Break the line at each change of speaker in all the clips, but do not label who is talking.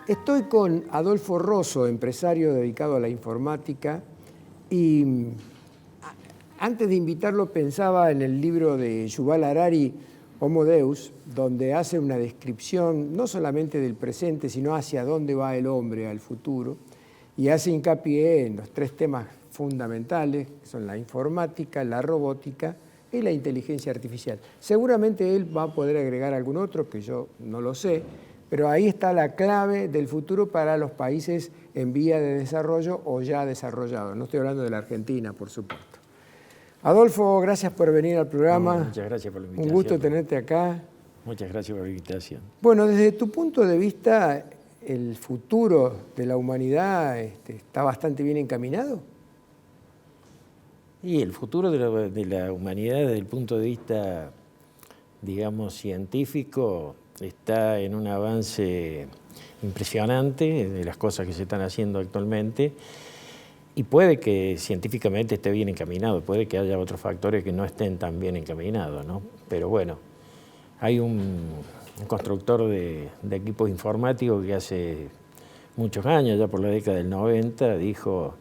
Estoy con Adolfo Rosso, empresario dedicado a la informática, y antes de invitarlo pensaba en el libro de Yuval Harari, Homo Deus, donde hace una descripción no solamente del presente, sino hacia dónde va el hombre al futuro, y hace hincapié en los tres temas fundamentales, que son la informática, la robótica y la inteligencia artificial. Seguramente él va a poder agregar algún otro que yo no lo sé, pero ahí está la clave del futuro para los países en vía de desarrollo o ya desarrollados. No estoy hablando de la Argentina, por supuesto. Adolfo, gracias por venir al programa.
Muchas gracias por la invitación.
Un gusto tenerte acá.
Muchas gracias por la invitación.
Bueno, desde tu punto de vista, ¿el futuro de la humanidad está bastante bien encaminado?
Y el futuro de la humanidad desde el punto de vista, digamos, científico, está en un avance impresionante de las cosas que se están haciendo actualmente y puede que científicamente esté bien encaminado, puede que haya otros factores que no estén tan bien encaminados, ¿no? Pero bueno, hay un constructor de equipos informáticos que hace muchos años, ya por la década del 90, dijo: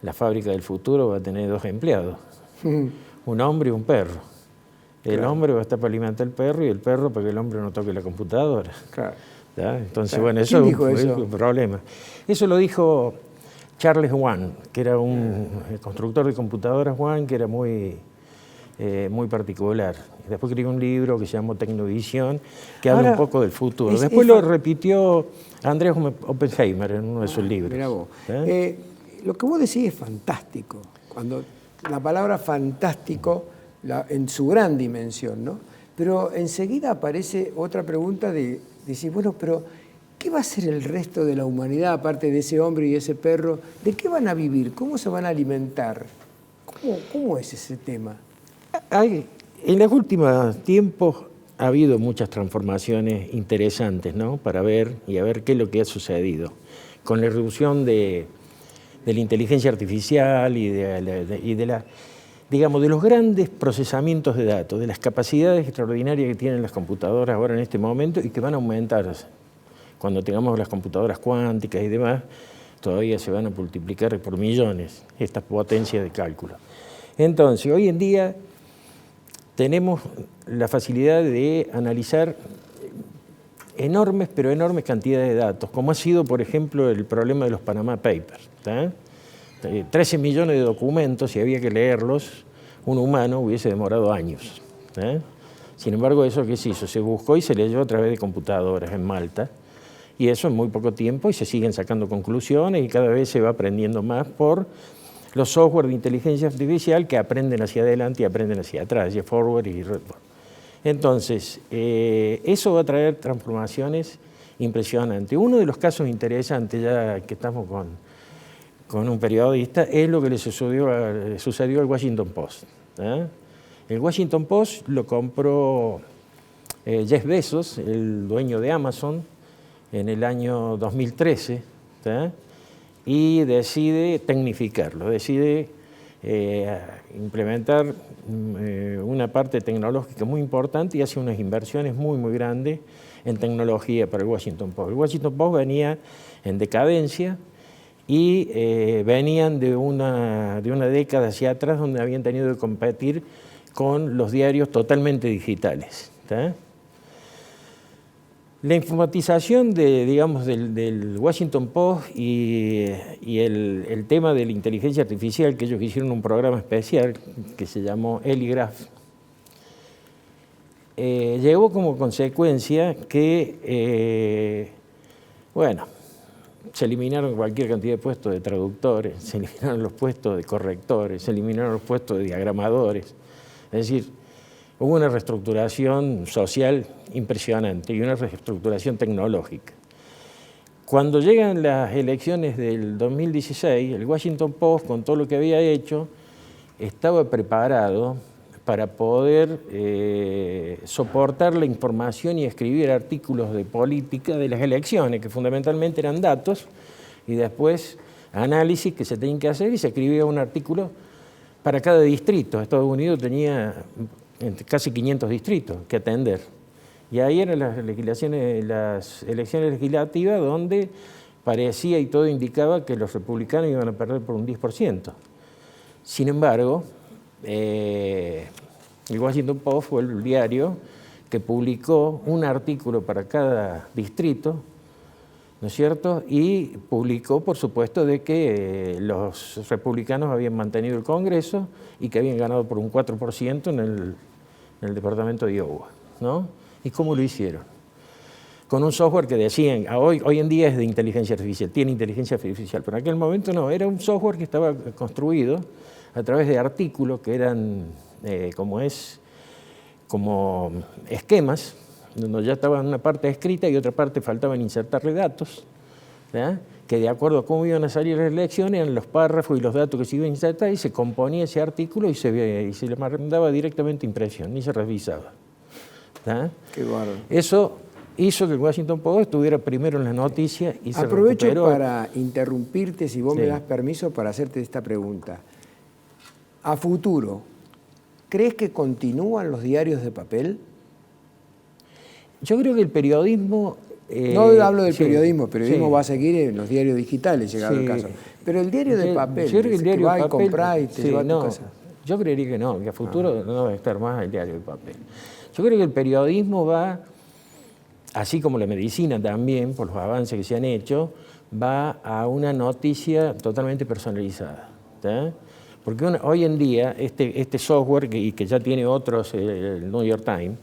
la fábrica del futuro va a tener 2 empleados, un hombre y un perro. El hombre va a estar para alimentar al perro y el perro para que el hombre no toque la computadora.
Claro.
¿Ya? Entonces,
Claro.
bueno, eso
es
un problema. Eso lo dijo Charles Schwab, que era un constructor de computadoras, Schwab, que era muy particular. Después escribió un libro que se llamó Tecnovisión, que habla un poco del futuro. Después lo repitió Andreas Oppenheimer en uno de sus libros.
Mirá vos. Lo que vos decís es fantástico. Cuando la palabra fantástico, en su gran dimensión, ¿no? Pero enseguida aparece otra pregunta de decir, bueno, pero ¿qué va a ser el resto de la humanidad, aparte de ese hombre y ese perro? ¿De qué van a vivir? ¿Cómo se van a alimentar? ¿Cómo es ese tema?
En los últimos tiempos ha habido muchas transformaciones interesantes, ¿no? Para ver y a ver qué es lo que ha sucedido. Con la irrupción de la inteligencia artificial y digamos, de los grandes procesamientos de datos, de las capacidades extraordinarias que tienen las computadoras ahora en este momento y que van a aumentar cuando tengamos las computadoras cuánticas y demás, todavía se van a multiplicar por millones estas potencias de cálculo. Entonces, hoy en día tenemos la facilidad de analizar enormes, pero enormes cantidades de datos, como ha sido, por ejemplo, el problema de los Panama Papers. 13 millones de documentos, si había que leerlos, un humano hubiese demorado años. Sin embargo, ¿eso qué se hizo? Se buscó y se leyó a través de computadoras en Malta, y eso en muy poco tiempo, y se siguen sacando conclusiones, y cada vez se va aprendiendo más por los software de inteligencia artificial que aprenden hacia adelante y aprenden hacia atrás, y forward y reverse. Entonces, eso va a traer transformaciones impresionantes. Uno de los casos interesantes, ya que estamos con un periodista, es lo que le sucedió al Washington Post. El Washington Post lo compró Jeff Bezos, el dueño de Amazon, en el año 2013, y decide tecnificarlo, decide implementar una parte tecnológica muy importante y hace unas inversiones muy, muy grandes en tecnología para el Washington Post. El Washington Post venía en decadencia y venían de una década hacia atrás donde habían tenido que competir con los diarios totalmente digitales. La informatización del Washington Post y el tema de la inteligencia artificial, que ellos hicieron un programa especial que se llamó Eligraph, llevó como consecuencia que, se eliminaron cualquier cantidad de puestos de traductores, se eliminaron los puestos de correctores, se eliminaron los puestos de diagramadores. Es decir, hubo una reestructuración social impresionante y una reestructuración tecnológica. Cuando llegan las elecciones del 2016, el Washington Post, con todo lo que había hecho, estaba preparado para poder soportar la información y escribir artículos de política de las elecciones, que fundamentalmente eran datos, y después análisis que se tenían que hacer, y se escribía un artículo para cada distrito. Estados Unidos tenía casi 500 distritos que atender. Y ahí eran las elecciones legislativas donde parecía y todo indicaba que los republicanos iban a perder por un 10%. Sin embargo, el Washington Post fue el diario que publicó un artículo para cada distrito, ¿no es cierto? Y publicó, por supuesto, de que los republicanos habían mantenido el Congreso y que habían ganado por un 4% en el departamento de Iowa, ¿no? ¿Y cómo lo hicieron? Con un software que decían, hoy en día es de inteligencia artificial, tiene inteligencia artificial, pero en aquel momento no, era un software que estaba construido a través de artículos que eran, como esquemas, donde ya estaba una parte escrita y otra parte faltaban insertarle datos, ¿verdad? Que de acuerdo a cómo iban a salir las elecciones, eran los párrafos y los datos que se iban a insertar y se componía ese artículo y se le mandaba directamente impresión, ni se revisaba. ¿verdad?
Qué bárbaro.
Eso hizo que el Washington Post estuviera primero en las noticias y se
Aprovecho
recuperó.
para interrumpirte, si vos
Sí.
me das permiso, para hacerte esta pregunta. A futuro, ¿crees que continúan los diarios de papel?
Yo creo que el periodismo...
No hablo del
sí,
periodismo
sí.
va a seguir en los diarios digitales, llegado el
Sí.
caso. Pero el diario de papel,
Yo creo que el
ese
diario
que va
de
y
papel,
comprar y te
sí,
lleva a tu
no,
casa.
yo creería que no, que a futuro no va a estar más el diario de papel. Yo creo que el periodismo va, así como la medicina también, por los avances que se han hecho, va a una noticia totalmente personalizada. ¿tá? Porque hoy en día este software, que ya tiene otros, el New York Times,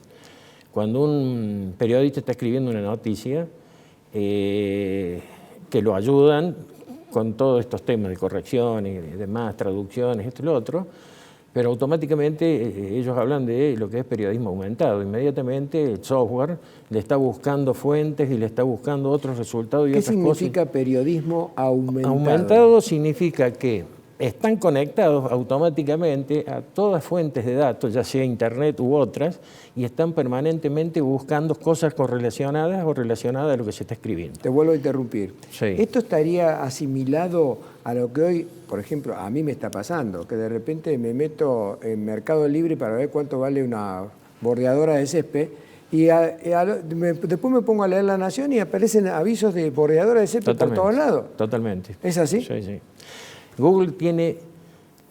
cuando un periodista está escribiendo una noticia, que lo ayudan con todos estos temas de correcciones y demás, traducciones, esto y lo otro, pero automáticamente ellos hablan de lo que es periodismo aumentado. Inmediatamente el software le está buscando fuentes y le está buscando otros resultados y
¿Qué
otras cosas.
significa periodismo aumentado?
Aumentado significa que están conectados automáticamente a todas fuentes de datos, ya sea internet u otras, y están permanentemente buscando cosas correlacionadas o relacionadas a lo que se está escribiendo.
Te vuelvo a interrumpir.
Sí.
¿Esto estaría asimilado a lo que hoy, por ejemplo, a mí me está pasando? Que de repente me meto en Mercado Libre para ver cuánto vale una bordeadora de césped y después me pongo a leer La Nación y aparecen avisos de bordeadora de césped por todos lados.
Totalmente.
¿Es así?
Sí, sí. Google tiene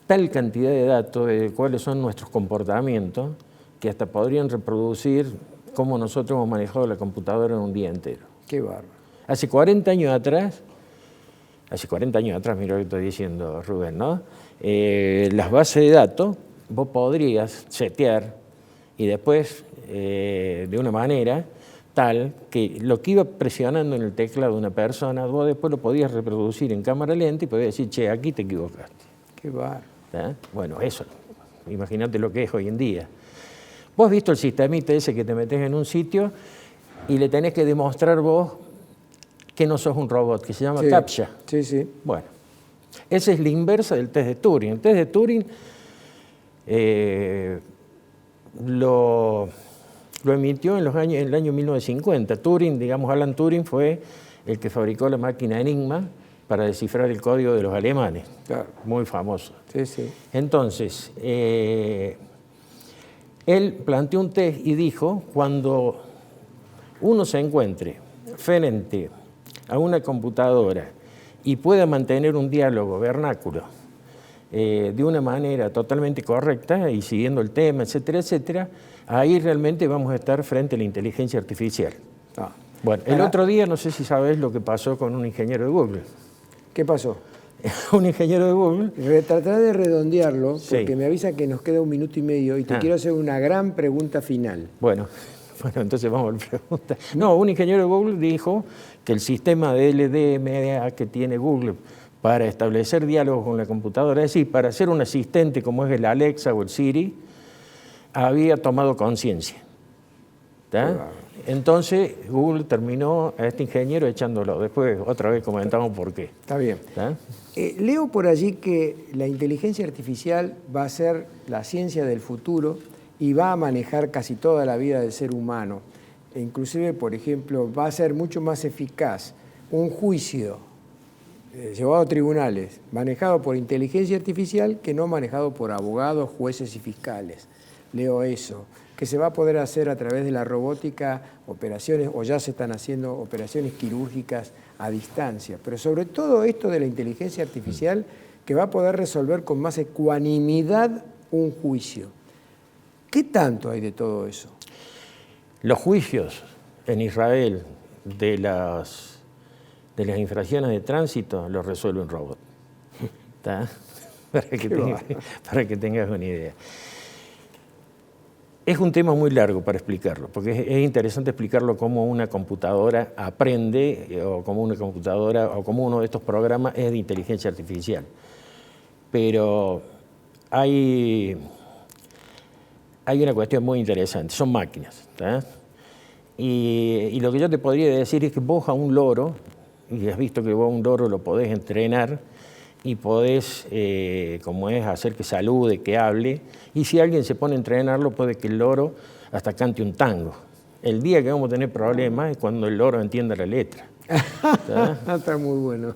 tal cantidad de datos de cuáles son nuestros comportamientos que hasta podrían reproducir cómo nosotros hemos manejado la computadora en un día entero.
Qué bárbaro.
Hace 40 años atrás, mira lo que estoy diciendo, Rubén, ¿no? Las bases de datos vos podrías setear y después, de una manera tal que lo que iba presionando en el teclado de una persona, vos después lo podías reproducir en cámara lenta y podías decir, che, aquí te equivocaste.
Qué bárbaro.
¿tá? Bueno, eso, imagínate lo que es hoy en día. Vos has visto el sistemita ese que te metés en un sitio y le tenés que demostrar vos que no sos un robot, que se llama CAPTCHA.
Sí, sí.
Bueno, esa es la inversa del test de Turing. El test de Turing lo emitió en el año 1950. Turing, digamos, Alan Turing fue el que fabricó la máquina Enigma para descifrar el código de los alemanes.
Claro.
Muy famoso.
Sí, sí.
Entonces, él planteó un test y dijo, cuando uno se encuentre frente a una computadora y pueda mantener un diálogo vernáculo de una manera totalmente correcta y siguiendo el tema, etcétera, etcétera, ahí realmente vamos a estar frente a la inteligencia artificial.
Ah.
Bueno, el otro día, no sé si sabes lo que pasó con un ingeniero de Google.
¿Qué pasó?
Un ingeniero de Google.
Trataré de redondearlo,
Sí.
porque me avisa que nos queda 1 minuto y medio y te quiero hacer una gran pregunta final.
Bueno, entonces vamos a la pregunta. No, un ingeniero de Google dijo que el sistema de LDMA que tiene Google para establecer diálogos con la computadora, es decir, para ser un asistente como es el Alexa o el Siri, había tomado conciencia. Entonces Google terminó a este ingeniero echándolo. Después otra vez comentamos por qué.
Está bien. Leo por allí que la inteligencia artificial va a ser la ciencia del futuro y va a manejar casi toda la vida del ser humano. E inclusive, por ejemplo, va a ser mucho más eficaz un juicio llevado a tribunales manejado por inteligencia artificial que no manejado por abogados, jueces y fiscales. leo eso, que se va a poder hacer a través de la robótica operaciones, o ya se están haciendo operaciones quirúrgicas a distancia, pero sobre todo esto de la inteligencia artificial que va a poder resolver con más ecuanimidad un juicio. ¿Qué tanto hay de todo eso?
Los juicios en Israel de las infracciones de tránsito los resuelve un robot. ¿Está? Para que tengas una idea. Es un tema muy largo para explicarlo, porque es interesante explicarlo cómo una computadora aprende, o cómo una computadora, o cómo uno de estos programas es de inteligencia artificial. Pero hay una cuestión muy interesante, son máquinas. ¿Tá? Y lo que yo te podría decir es que vos a un loro, y has visto que vos a un loro lo podés entrenar, y podés, como es, hacer que salude, que hable, y si alguien se pone a entrenarlo, puede que el loro hasta cante un tango. El día que vamos a tener problemas es cuando el loro entienda la letra.
Está muy bueno.